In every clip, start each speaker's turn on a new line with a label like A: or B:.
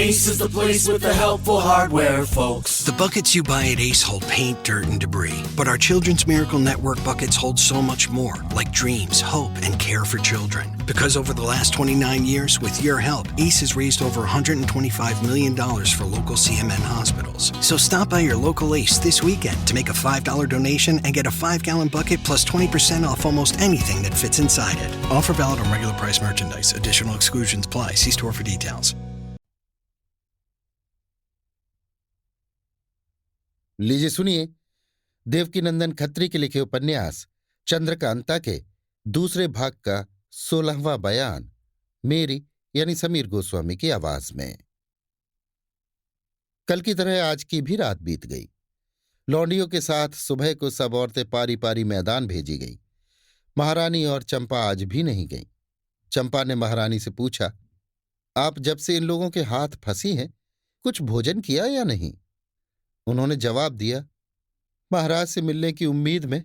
A: Ace is the place with the helpful hardware, folks.
B: The buckets you buy at Ace hold paint, dirt, and debris. But our Children's Miracle Network buckets hold so much more, like dreams, hope, and care for children. Because over the last 29 years, with your help, Ace has raised over $125 million for local CMN hospitals. So stop by your local Ace this weekend to make a $5 donation and get a 5-gallon bucket plus 20% off almost anything that fits inside it. Offer valid on regular price merchandise. Additional exclusions apply. See store for details.
C: लीजिए सुनिए देवकीनंदन खत्री के लिखे उपन्यास चंद्रकांता के दूसरे भाग का 16वां बयान मेरी यानी समीर गोस्वामी की आवाज में। कल की तरह आज की भी रात बीत गई। लौंडियों के साथ सुबह को सब औरतें पारी पारी मैदान भेजी गई। महारानी और चंपा आज भी नहीं गईं। चंपा ने महारानी से पूछा, आप जब से इन लोगों के हाथ फंसी हैं कुछ भोजन किया या नहीं? उन्होंने जवाब दिया, महाराज से मिलने की उम्मीद में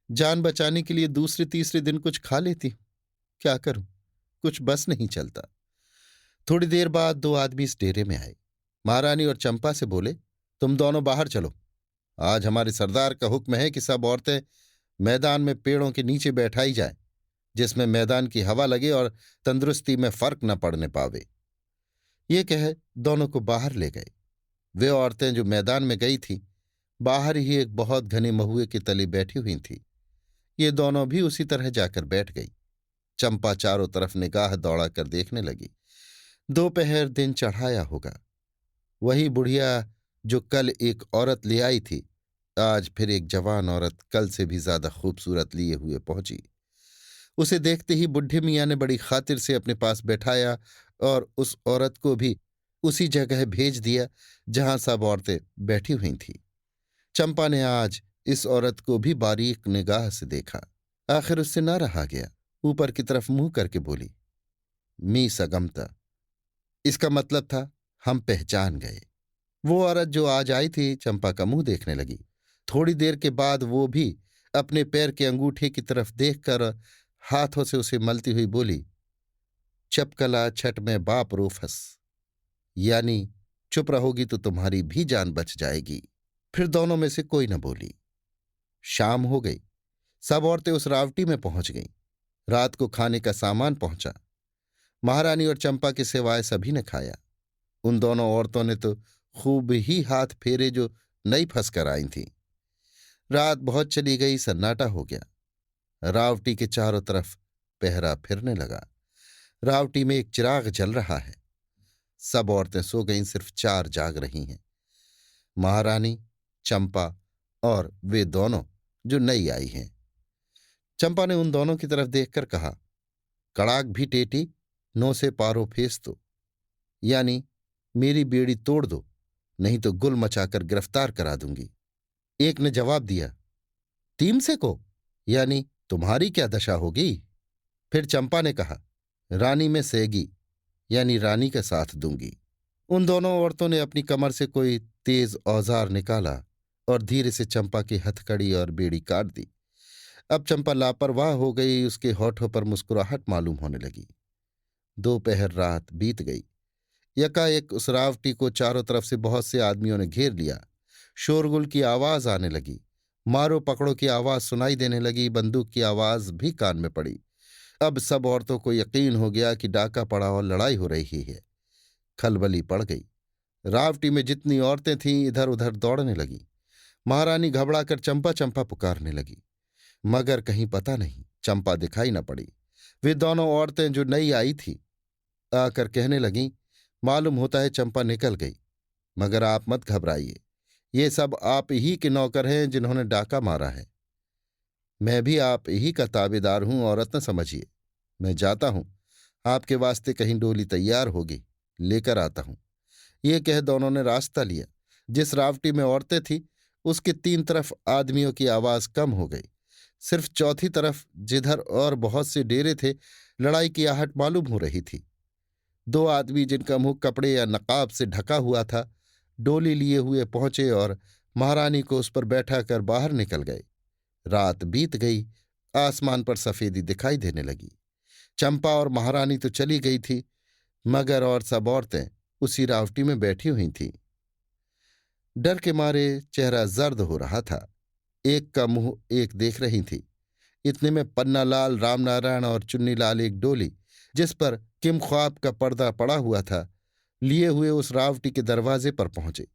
C: जान बचाने के लिए दूसरे तीसरे दिन कुछ खा लेती हूं। क्या करूं, कुछ बस नहीं चलता। थोड़ी देर बाद 2 आदमी इस डेरे में आए। महारानी और चंपा से बोले, तुम दोनों बाहर चलो। आज हमारे सरदार का हुक्म है कि सब औरतें मैदान में पेड़ों के नीचे बैठाई जाएं, जिसमें मैदान की हवा लगे और तंदुरुस्ती में फर्क न पड़ने पावे। ये कह दोनों को बाहर ले गए। वे औरतें जो मैदान में गई थीं बाहर ही एक बहुत घने महुए के तले बैठी हुई थीं। ये दोनों भी उसी तरह जाकर बैठ गई। चंपा चारों तरफ निगाह दौड़ा कर देखने लगी। दोपहर दिन चढ़ाया होगा। वही बुढ़िया जो कल एक औरत ले आई थी आज फिर एक जवान औरत कल से भी ज्यादा खूबसूरत लिए हुए पहुंची। उसे देखते ही बुढ़े मियाँ ने बड़ी खातिर से अपने पास बैठाया और उस औरत को भी उसी जगह भेज दिया जहां सब औरतें बैठी हुई थीं। चंपा ने आज इस औरत को भी बारीक निगाह से देखा। आखिर उससे न रहा गया। ऊपर की तरफ मुंह करके बोली, मी सगमता। इसका मतलब था हम पहचान गए। वो औरत जो आज आई थी चंपा का मुंह देखने लगी। थोड़ी देर के बाद वो भी अपने पैर के अंगूठे की तरफ देखकर हाथों से उसे मलती हुई बोली, चपकला छठ में बाप रोफस, यानी चुप रहोगी तो तुम्हारी भी जान बच जाएगी। फिर दोनों में से कोई न बोली। शाम हो गई। सब औरतें उस रावटी में पहुंच गईं। रात को खाने का सामान पहुंचा। महारानी और चंपा के सिवाय सभी ने खाया। उन दोनों औरतों ने तो खूब ही हाथ फेरे जो नई फंस कर आई थीं। रात बहुत चली गई। सन्नाटा हो गया। रावटी के चारों तरफ पहरा फिरने लगा। रावटी में एक चिराग जल रहा है। सब औरतें सो गईं, सिर्फ 4 जाग रही हैं, महारानी, चंपा और वे दोनों जो नई आई हैं। चंपा ने उन दोनों की तरफ देखकर कहा, कड़ाक भी टेटी, नो से पारो फेस दो, यानी मेरी बेड़ी तोड़ दो, नहीं तो गुल मचाकर गिरफ्तार करा दूंगी। एक ने जवाब दिया, टीम से को, यानी तुम्हारी क्या दशा होगी? फिर चंपा ने कहा, रानी में सेगी, यानी रानी का साथ दूंगी। उन दोनों औरतों ने अपनी कमर से कोई तेज औजार निकाला और धीरे से चंपा की हथकड़ी और बेड़ी काट दी। अब चंपा लापरवाह हो गई। उसके होठों पर मुस्कुराहट मालूम होने लगी। दोपहर रात बीत गई। यकाएक उस रावटी को चारों तरफ से बहुत से आदमियों ने घेर लिया। शोरगुल की आवाज आने लगी। मारो पकड़ो की आवाज सुनाई देने लगी। बंदूक की आवाज भी कान में पड़ी। अब सब औरतों को यकीन हो गया कि डाका पड़ा और लड़ाई हो रही है। खलबली पड़ गई। रावटी में जितनी औरतें थीं इधर उधर दौड़ने लगीं। महारानी घबराकर चंपा चंपा पुकारने लगी, मगर कहीं पता नहीं, चंपा दिखाई न पड़ी। वे दोनों औरतें जो नई आई थीं आकर कहने लगीं, मालूम होता है चंपा निकल गई, मगर आप मत घबराइए, ये सब आप ही के नौकर हैं जिन्होंने डाका मारा है। मैं भी आप ही का ताबेदार हूं, औरत न समझिए। मैं जाता हूं, आपके वास्ते कहीं डोली तैयार होगी, लेकर आता हूं। ये कह दोनों ने रास्ता लिया। जिस रावटी में औरतें थीं उसके 3 तरफ आदमियों की आवाज कम हो गई। सिर्फ चौथी तरफ, जिधर और बहुत से डेरे थे, लड़ाई की आहट मालूम हो रही थी। 2 आदमी जिनका मुंह कपड़े या नकाब से ढका हुआ था, डोली लिए हुए पहुंचे और महारानी को उस पर बैठा कर बाहर निकल गए। रात बीत गई। आसमान पर सफेदी दिखाई देने लगी। चंपा और महारानी तो चली गई थी, मगर और सब औरतें उसी रावटी में बैठी हुई थीं। डर के मारे चेहरा जर्द हो रहा था। एक का मुंह एक देख रही थी। इतने में पन्नालाल, रामनारायण और चुन्नीलाल एक डोली, जिस पर किम ख्वाब का पर्दा पड़ा हुआ था, लिए हुए उस रावटी के दरवाजे पर पहुंचे।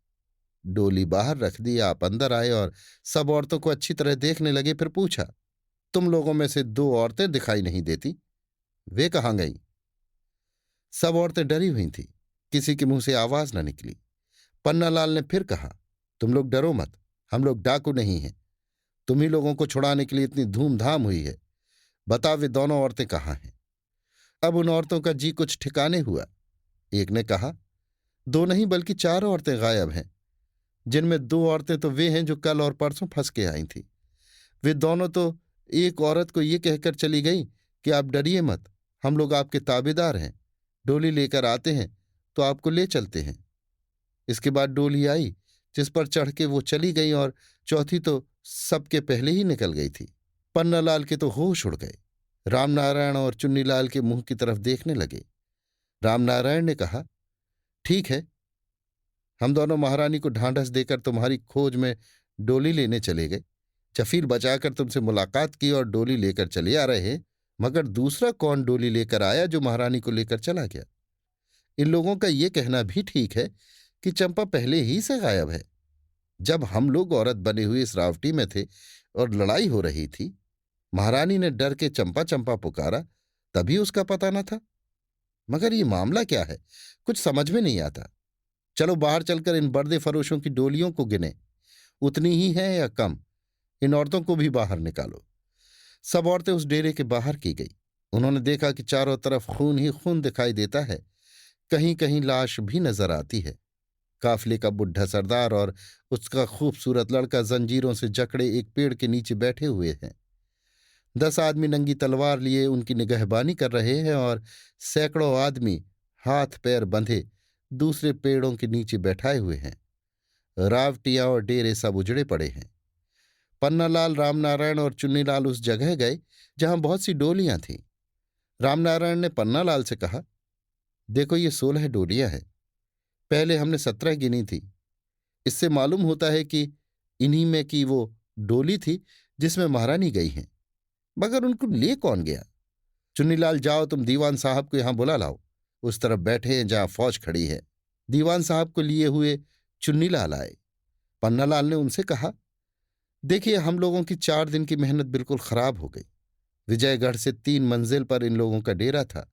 C: डोली बाहर रख दी, आप अंदर आए और सब औरतों को अच्छी तरह देखने लगे। फिर पूछा, तुम लोगों में से 2 औरतें दिखाई नहीं देती, वे कहाँ गईं? सब औरतें डरी हुई थीं। किसी के मुंह से आवाज न निकली। पन्नालाल ने फिर कहा, तुम लोग डरो मत, हम लोग डाकू नहीं हैं। तुम ही लोगों को छुड़ाने के लिए इतनी धूमधाम हुई है। बताओ वे दोनों औरतें कहाँ हैं? अब उन औरतों का जी कुछ ठिकाने हुआ। एक ने कहा, 2 नहीं बल्कि 4 औरतें गायब हैं, जिनमें 2 औरतें तो वे हैं जो कल और परसों फंस के आई थीं। वे दोनों तो एक औरत को ये कहकर चली गई कि आप डरिए मत, हम लोग आपके ताबेदार हैं, डोली लेकर आते हैं तो आपको ले चलते हैं। इसके बाद डोली आई, जिस पर चढ़ के वो चली गई, और चौथी तो सबके पहले ही निकल गई थी। पन्नालाल के तो होश उड़ गए। रामनारायण और चुन्नीलाल के मुंह की तरफ देखने लगे। रामनारायण ने कहा, ठीक है, हम दोनों महारानी को ढांढस देकर तुम्हारी खोज में डोली लेने चले गए। जफीर बचाकर तुमसे मुलाकात की और डोली लेकर चले आ रहे हैं, मगर दूसरा कौन डोली लेकर आया जो महारानी को लेकर चला गया? इन लोगों का ये कहना भी ठीक है कि चंपा पहले ही से गायब है। जब हम लोग औरत बने हुए इस रावटी में थे और लड़ाई हो रही थी, महारानी ने डर के चंपा चंपा पुकारा, तभी उसका पता न था। मगर ये मामला क्या है, कुछ समझ में नहीं आता। चलो बाहर चलकर इन बर्दे फरोशों की डोलियों को गिने, उतनी ही है या कम। इन औरतों को भी बाहर निकालो। सब औरतें उस डेरे के बाहर की गई। उन्होंने देखा कि चारों तरफ खून ही खून दिखाई देता है, कहीं कहीं लाश भी नजर आती है। काफिले का बुढ़ा सरदार और उसका खूबसूरत लड़का जंजीरों से जकड़े एक पेड़ के नीचे बैठे हुए हैं। 10 आदमी नंगी तलवार लिए उनकी निगहबानी कर रहे हैं और सैकड़ों आदमी हाथ पैर बंधे दूसरे पेड़ों के नीचे बैठाए हुए हैं। रावटियां और डेरे सब उजड़े पड़े हैं। पन्नालाल, रामनारायण और चुन्नीलाल उस जगह गए जहां बहुत सी डोलियां थीं। रामनारायण ने पन्नालाल से कहा, देखो ये 16 डोलियां हैं। पहले हमने 17 गिनी थी। इससे मालूम होता है कि इन्हीं में की वो डोली थी जिसमें महारानी गई हैं। मगर उनको ले कौन गया? चुन्नीलाल, जाओ तुम दीवान साहब को यहां बुला लाओ। उस तरफ बैठे हैं जहां फौज खड़ी है। दीवान साहब को लिए हुए चुन्नीलाल आए। पन्नालाल ने उनसे कहा, देखिए हम लोगों की 4 दिन की मेहनत बिल्कुल खराब हो गई। विजयगढ़ से 3 मंजिल पर इन लोगों का डेरा था।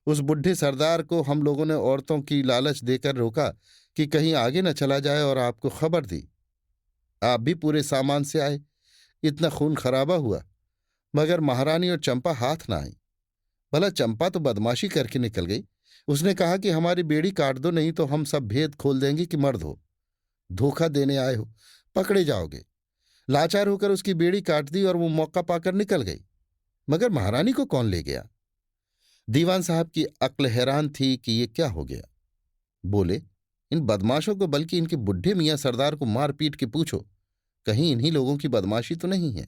C: उस बुढ़े सरदार को हम लोगों ने औरतों की लालच देकर रोका कि कहीं आगे न चला जाए, और आपको खबर दी। आप भी पूरे सामान से आए। इतना खून खराबा हुआ, मगर महारानी और चंपा हाथ ना आई। भला चंपा तो बदमाशी करके निकल गई। उसने कहा कि हमारी बेड़ी काट दो, नहीं तो हम सब भेद खोल देंगे कि मर्द हो, धोखा देने आए हो, पकड़े जाओगे। लाचार होकर उसकी बेड़ी काट दी और वो मौका पाकर निकल गई। मगर महारानी को कौन ले गया? दीवान साहब की अक्ल हैरान थी कि ये क्या हो गया। बोले, इन बदमाशों को, बल्कि इनके बुढ़े मियां सरदार को मार पीट के पूछो, कहीं इन्हीं लोगों की बदमाशी तो नहीं है।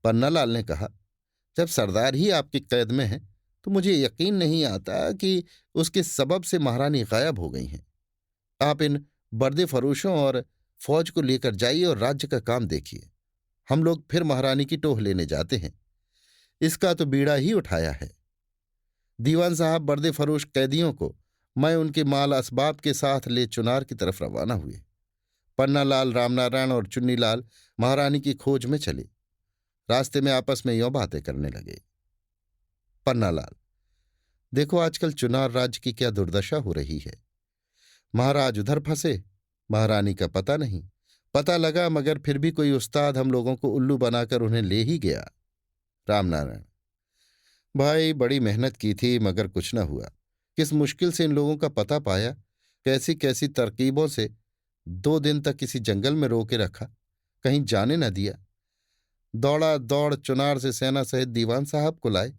C: पन्नालाल ने कहा, जब सरदार ही आपकी कैद में है तो मुझे यकीन नहीं आता कि उसके सबब से महारानी गायब हो गई हैं। आप इन बर्दे फरोशों और फौज को लेकर जाइए और राज्य का काम देखिए। हम लोग फिर महारानी की टोह लेने जाते हैं। इसका तो बीड़ा ही उठाया है। दीवान साहब बर्दे फरोश कैदियों को मैं उनके माल असबाब के साथ ले चुनार की तरफ रवाना हुए। पन्नालाल, रामनारायण और चुन्नीलाल महारानी की खोज में चले। रास्ते में आपस में यों बातें करने लगे। पन्नालाल, देखो आजकल चुनार राज्य की क्या दुर्दशा हो रही है। महाराज उधर फंसे, महारानी का पता नहीं। पता लगा मगर फिर भी कोई उस्ताद हम लोगों को उल्लू बनाकर उन्हें ले ही गया। रामनारायण, भाई बड़ी मेहनत की थी मगर कुछ न हुआ। किस मुश्किल से इन लोगों का पता पाया, कैसी कैसी तरकीबों से 2 दिन तक किसी जंगल में रोके रखा, कहीं जाने न दिया। दौड़ा दौड़ चुनार से सेना सहित दीवान साहब को लाए।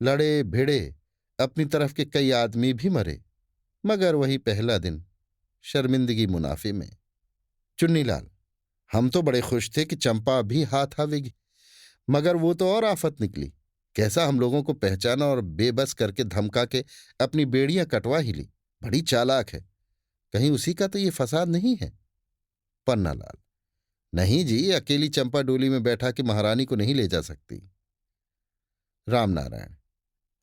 C: लड़े भिड़े, अपनी तरफ के कई आदमी भी मरे, मगर वही पहला दिन, शर्मिंदगी मुनाफे में। चुन्नीलाल, हम तो बड़े खुश थे कि चंपा भी हाथ आवेगी, मगर वो तो और आफत निकली। कैसा हम लोगों को पहचाना और बेबस करके धमका के अपनी बेड़ियां कटवा ही ली। बड़ी चालाक है, कहीं उसी का तो ये फसाद नहीं है? पन्नालाल, नहीं जी, अकेली चंपा डोली में बैठा के महारानी को नहीं ले जा सकती। रामनारायण,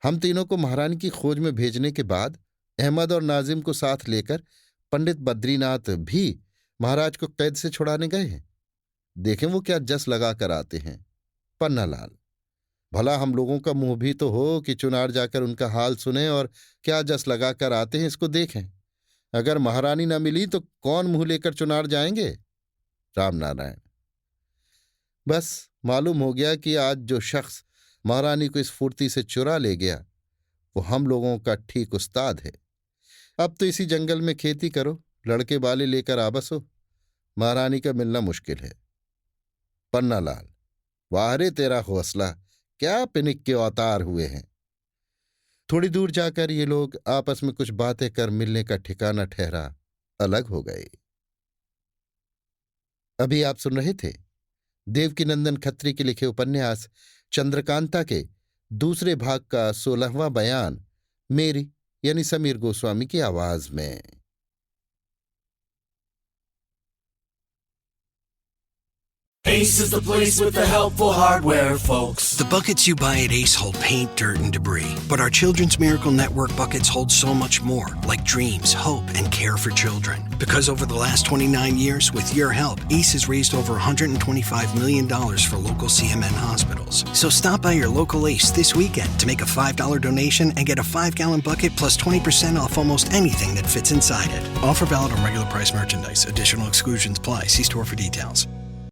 C: हम तीनों को महारानी की खोज में भेजने के बाद अहमद और नाजिम को साथ लेकर पंडित बद्रीनाथ भी महाराज को कैद से छुड़ाने गए हैं। देखें वो क्या जस लगा कर आते हैं। पन्नालाल, भला हम लोगों का मुंह भी तो हो कि चुनार जाकर उनका हाल सुने और क्या जस लगा कर आते हैं इसको देखें। अगर महारानी न मिली तो कौन मुंह लेकर चुनार जाएंगे? रामनारायण, बस मालूम हो गया कि आज जो शख्स महारानी को इस फुर्ती से चुरा ले गया वो हम लोगों का ठीक उस्ताद है। अब तो इसी जंगल में खेती करो, लड़के वाले लेकर आ बसो, महारानी का मिलना मुश्किल है। पन्नालाल, वाह रे तेरा हौसला, क्या पिनिक के अवतार हुए हैं। थोड़ी दूर जाकर ये लोग आपस में कुछ बातें कर मिलने का ठिकाना ठहरा अलग हो गए। अभी आप सुन रहे थे देवकीनंदन खत्री के लिखे उपन्यास चंद्रकांता के दूसरे भाग का 16वां बयान मेरी यानी समीर गोस्वामी की आवाज में।
A: Ace is the place with the helpful hardware, folks.
B: The buckets you buy at Ace hold paint, dirt, and debris. But our Children's Miracle Network buckets hold so much more, like dreams, hope, and care for children. Because over the last 29 years, with your help, Ace has raised over $125 million for local CMN hospitals. So stop by your local Ace this weekend to make a $5 donation and get a 5-gallon bucket plus 20% off almost anything that fits inside it. Offer valid on regular price merchandise. Additional exclusions apply. See store for details.